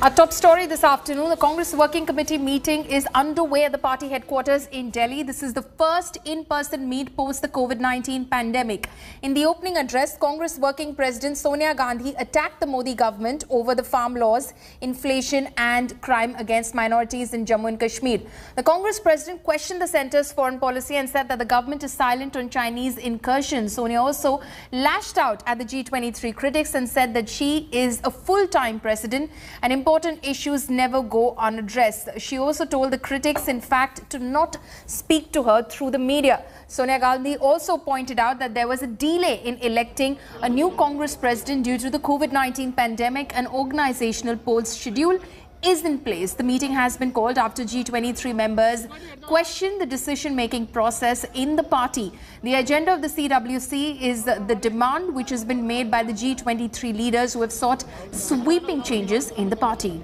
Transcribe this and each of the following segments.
Our top story this afternoon, the Congress Working Committee meeting is underway at the party headquarters in Delhi. This is the first in-person meet post the COVID-19 pandemic. In the opening address, Congress Working President Sonia Gandhi attacked the Modi government over the farm laws, inflation and crime against minorities in Jammu and Kashmir. The Congress president questioned the centre's foreign policy and said that the government is silent on Chinese incursions. Sonia also lashed out at the G23 critics and said that she is a full-time president and important issues never go unaddressed. She also told the critics, in fact, to not speak to her through the media. Sonia Gandhi also pointed out that there was a delay in electing a new Congress president due to the COVID-19 pandemic. An organizational polls schedule is in place. The meeting has been called after G23 members questioned the decision-making process in the party. The agenda of the CWC is the demand which has been made by the G23 leaders who have sought sweeping changes in the party.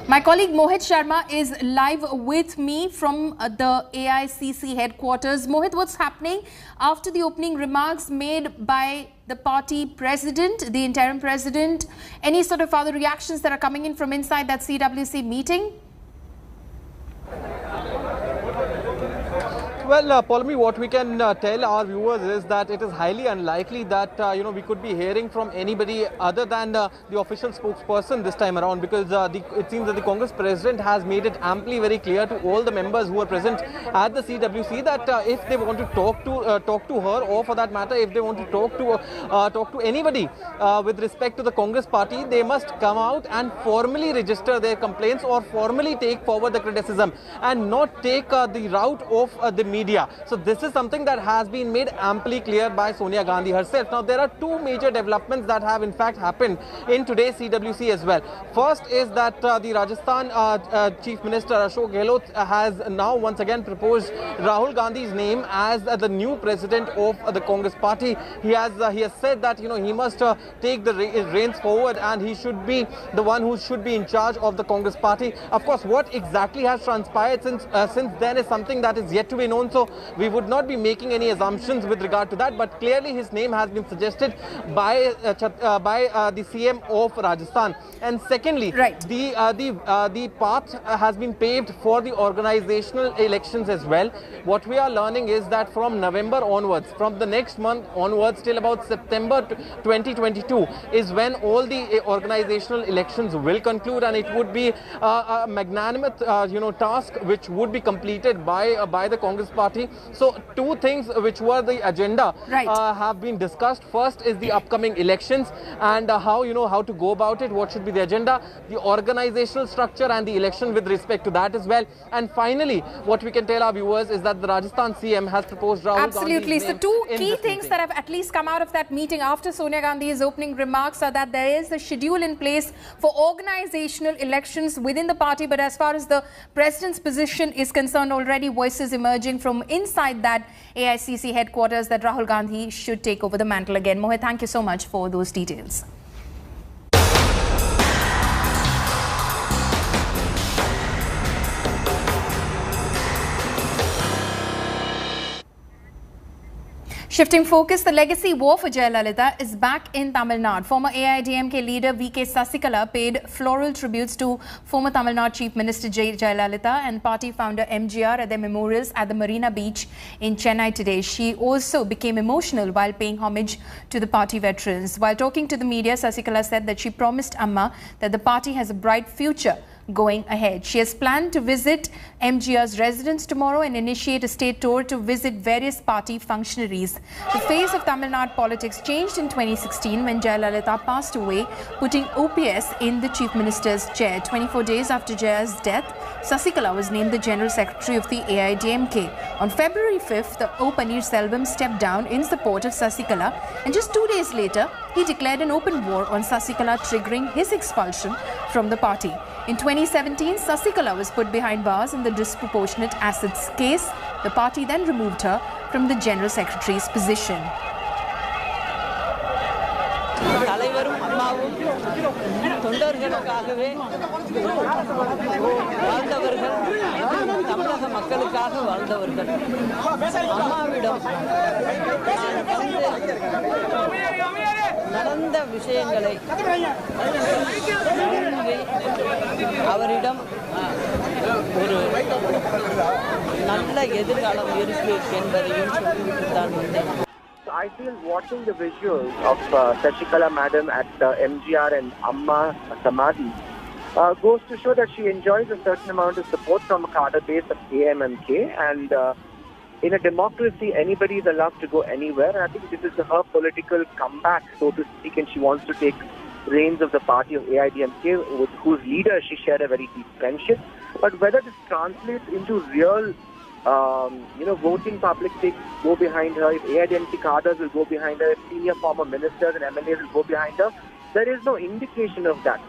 My colleague Mohit Sharma is live with me from the AICC headquarters. Mohit, what's happening after the opening remarks made by the party president, the interim president? Any sort of other reactions that are coming in from inside that CWC meeting? Well, Paulami, what we can tell our viewers is that it is highly unlikely that we could be hearing from anybody other than the official spokesperson this time around, because it seems that the Congress president has made it amply very clear to all the members who are present at the CWC that if they want to talk to her, or for that matter, if they want to talk to anybody with respect to the Congress party, they must come out and formally register their complaints or formally take forward the criticism and not take the route of the media. So this is something that has been made amply clear by Sonia Gandhi herself. Now there are two major developments that have in fact happened in today's CWC as well. First is that the Rajasthan Chief Minister Ashok Gehlot has now once again proposed Rahul Gandhi's name as the new president of the Congress party. He has said that he must take the reins forward and he should be the one who should be in charge of the Congress party. Of course, what exactly has transpired since then is something that is yet to be known. So we would not be making any assumptions with regard to that, but clearly his name has been suggested by the CM of Rajasthan. And secondly, right, the path has been paved for the organizational elections as well. What we are learning is that from November onwards, from the next month onwards till about September 2022 is when all the organizational elections will conclude, and it would be a magnanimous task which would be completed by the Congress party. So two things which were the agenda have been discussed. First is the upcoming elections and how to go about it, what should be the agenda, the organizational structure and the election with respect to that as well. And finally, what we can tell our viewers is that the Rajasthan CM has proposed Rahul Absolutely. Gandhi's So name two in key this things meeting. that have at least come out of that meeting after Sonia Gandhi's opening remarks are that there is a schedule in place for organizational elections within the party, but as far as the president's position is concerned, already voices emerging from inside that AICC headquarters that Rahul Gandhi should take over the mantle again. Mohit, thank you so much for those details. Shifting focus, the legacy war for Jayalalithaa is back in Tamil Nadu. Former AIADMK leader VK Sasikala paid floral tributes to former Tamil Nadu Chief Minister J Jayalalithaa and party founder MGR at their memorials at the Marina Beach in Chennai today. She also became emotional while paying homage to the party veterans. While talking to the media, Sasikala said that she promised Amma that the party has a bright future going ahead. She has planned to visit MGR's residence tomorrow and initiate a state tour to visit various party functionaries. The face of Tamil Nadu politics changed in 2016 when Jayalalithaa passed away, putting OPS in the Chief Minister's chair. 24 days after Jaya's death, Sasikala was named the General Secretary of the AIADMK. On February 5th, the O Paneerselvam stepped down in support of Sasikala, and just 2 days later, he declared an open war on Sasikala, triggering his expulsion from the party. In 2017, Sasikala was put behind bars in the disproportionate assets case. The party then removed her from the General Secretary's position. தலைவரும் அம்மாவும் தொண்டர்களுக்காகவே வாழ்ந்தவர்கள், தமிழக மக்களுக்காக வாழ்ந்தவர்கள். அம்மாவிடம் நடந்த விஷயங்களை அவரிடம் ஒரு நல்ல எதிர்காலம் இருக்கு என்பதையும் சொல்லிவிட்டு தான் வந்தேன். I feel watching the visuals of Sasikala madam at MGR and Amma Samadhi goes to show that she enjoys a certain amount of support from a cadre base of AIADMK, and in a democracy anybody is allowed to go anywhere, and I think this is her political comeback, so to speak, and she wants to take reins of the party of AIADMK, with whose leader she shared a very deep friendship. But whether this translates into real voting public go behind her, if AIADMK cadres will go behind her, if senior former ministers and MLAs will go behind her, there is no indication of that.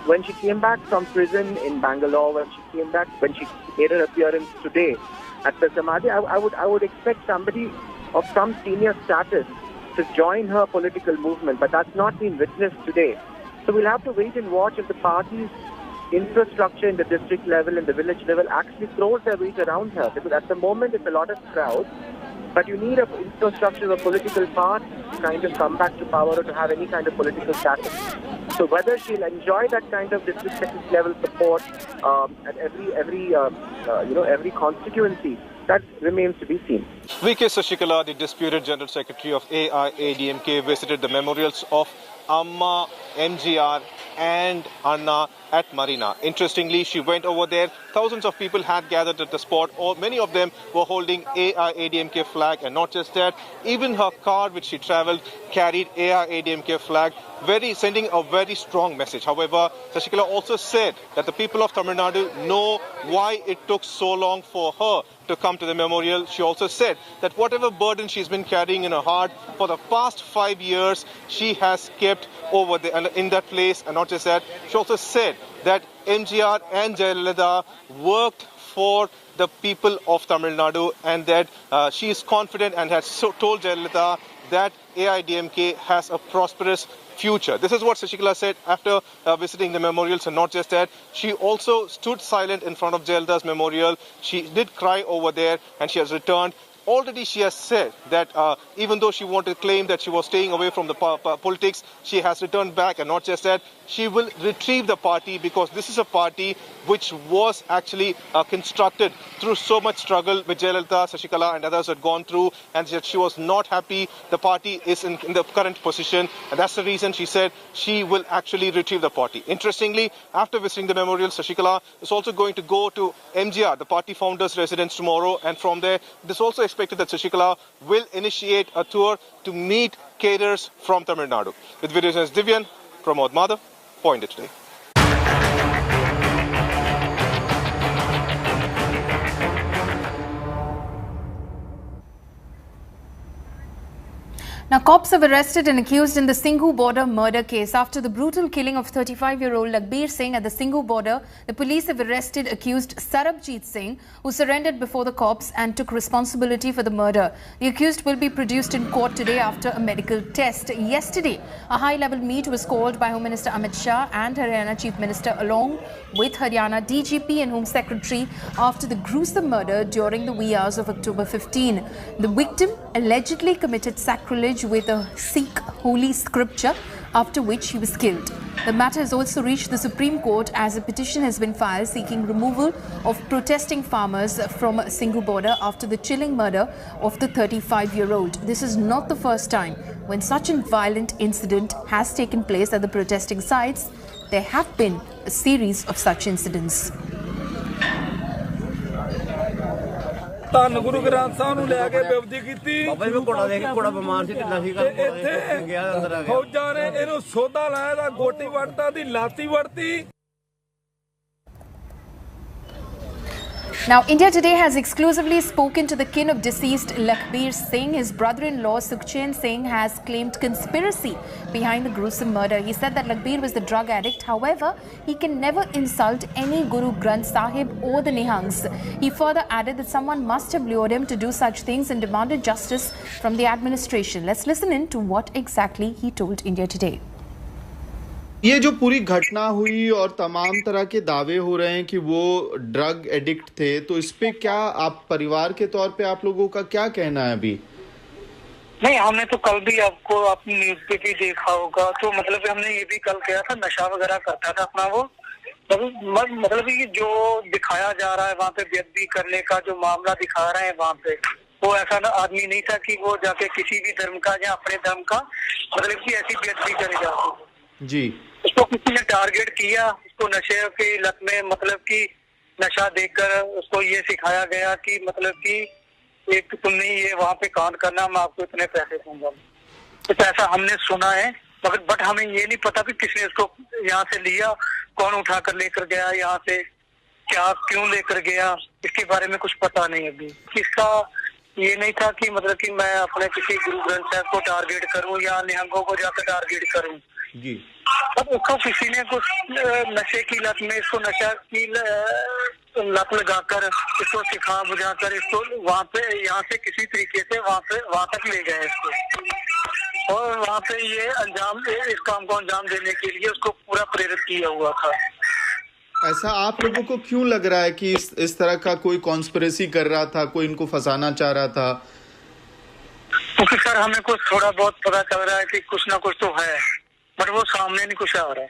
When she came back from prison in Bangalore, when she made her appearance today at the Samadhi, I would expect somebody of some senior status to join her political movement, but that's not been witnessed today. So we'll have to wait and watch if the party's infrastructure in the district level and the village level actually throws their weight around her, because at the moment it's a lot of crowd, but you need an infrastructure of a political party to kind of come back to power or to have any kind of political status. So whether she'll enjoy that kind of district level support at every constituency, that remains to be seen. VK Sasikala, the disputed General Secretary of AIADMK, visited the memorials of Amma, MGR and Anna at Marina. Interestingly, she went over there. Thousands of people had gathered at the spot. Many of them were holding AIADMK flag, and not just that, even her car which she travelled carried AIADMK flag, sending a very strong message. However, Sasikala also said that the people of Tamil Nadu know why it took so long for her to come to the memorial. She also said that whatever burden she's been carrying in her heart for the past 5 years, she has kept over there in that place. And not just that, she also said that MGR and Jayalalithaa worked for the people of Tamil Nadu, and that she is confident and has told Jayalalithaa that AIADMK has a prosperous future. This is what Sasikala said after visiting the memorials, and not just that, she also stood silent in front of Jayalalitha's memorial. She did cry over there, and she has returned. Already she has said that even though she wanted to claim that she was staying away from the politics, she has returned back, and not just that, she will retrieve the party, because this is a party which was actually constructed through so much struggle with Jayalalithaa, Sasikala and others had gone through, and that she was not happy. The party is in the current position, and that's the reason she said she will actually retrieve the party. Interestingly, after visiting the memorial, Sasikala is also going to go to MGR, the party founder's residence, tomorrow, and from there, it is also expected that Sasikala will initiate a tour to meet cadres from Tamil Nadu. With video journalist Divyan, Pramod Madhav, Pointed today. Now, cops have arrested an accused in the Singhu border murder case. After the brutal killing of 35-year-old Lagbir Singh at the Singhu border, the police have arrested accused Sarabjit Singh, who surrendered before the cops and took responsibility for the murder. The accused will be produced in court today after a medical test. Yesterday, a high-level meet was called by Home Minister Amit Shah and Haryana Chief Minister, along with Haryana DGP and Home Secretary, after the gruesome murder during the wee hours of October 15. The victim allegedly committed sacrilege with a Sikh holy scripture, after which he was killed. The matter has also reached the Supreme Court as a petition has been filed seeking removal of protesting farmers from Singhu border after the chilling murder of the 35-year-old. This is not the first time when such a violent incident has taken place at the protesting sites. There have been a series of such incidents. ਧੰਨ ਗੁਰੂ ਗ੍ਰੰਥ ਸਾਹਿਬ ਨੂੰ ਲੈ ਕੇ ਬੇਨਤੀ ਕੀਤੀ ਬਾਬਾ ਜੀ ਕੋੜਾ ਦੇ ਕੇ ਕੋੜਾ ਬਿਮਾਰ ਸੀ ਢਿੱਲਾ ਸੀ ਕਰ ਗਿਆ ਅੰਦਰ ਆ ਗਿਆ ਫੌਜਾਂ ਨੇ ਇਹਨੂੰ ਸੋਧਾ ਲਾਇਆ ਦਾ ਗੋਟੀ ਵੜਤਾ ਦੀ ਲਾਤੀ ਵੜਤੀ Now, India Today has exclusively spoken to the kin of deceased Lakhbir Singh. His brother-in-law Sukhchand Singh has claimed conspiracy behind the gruesome murder. He said that Lakhbir was the drug addict. However, he can never insult any Guru Granth Sahib or the Nihangs. He further added that someone must have lured him to do such things and demanded justice from the administration. Let's listen in to what exactly he told India Today. ये जो पूरी घटना हुई और तमाम तरह के दावे हो रहे हैं कि वो ड्रग एडिक्ट थे, तो इस पे क्या आप परिवार के तौर पे आप लोगों का क्या कहना है अभी? नहीं, हमने तो कल भी आपको अपनी न्यूज पे भी देखा होगा, तो मतलब हमने ये भी कल कहा था नशा वगैरह करता था अपना वो, मतलब ये जो दिखाया जा रहा है वहाँ पे बेअदबी करने का जो मामला दिखा रहे हैं वहाँ पे, वो ऐसा ना आदमी नहीं था कि वो जाके किसी भी धर्म का या अपने धर्म का मतलब की ऐसी बेअदबी करे जाती जी। उसको किसी ने टारगेट किया, उसको नशे की लत में मतलब कि नशा देकर उसको ये सिखाया गया कि मतलब कि एक तुमने ये वहाँ पे कांड करना, मैं आपको इतने पैसे दूंगा। तो ऐसा हमने सुना है, मगर बट हमें ये नहीं पता कि किसने इसको यहाँ से लिया, कौन उठा कर लेकर गया यहाँ से, क्या क्यों लेकर गया, इसके बारे में कुछ पता नहीं अभी। किसका ये नहीं था कि मतलब कि मैं अपने किसी गुरु ग्रंथ साहब को टारगेट करूं या निहंगों को जाकर टारगेट करूं जी। अब उसको किसी ने कुछ नशे की लत में इसको नशा की लत लगाकर इसको सिखा बुझाकर इसको वहाँ पे यहाँ से किसी तरीके से वहाँ तक ले गए इसको, और वहाँ पे ये इस काम को अंजाम देने के लिए उसको पूरा प्रेरित किया हुआ था। ऐसा आप लोगों को क्यों लग रहा है कि इस तरह का कोई कॉन्स्पिरेसी कर रहा था, कोई इनको फंसाना चाह रहा था? क्योंकि सर हमें कुछ थोड़ा बहुत पता चल रहा है कि कुछ ना कुछ तो है, बट वो सामने नहीं कुछ आ रहा है।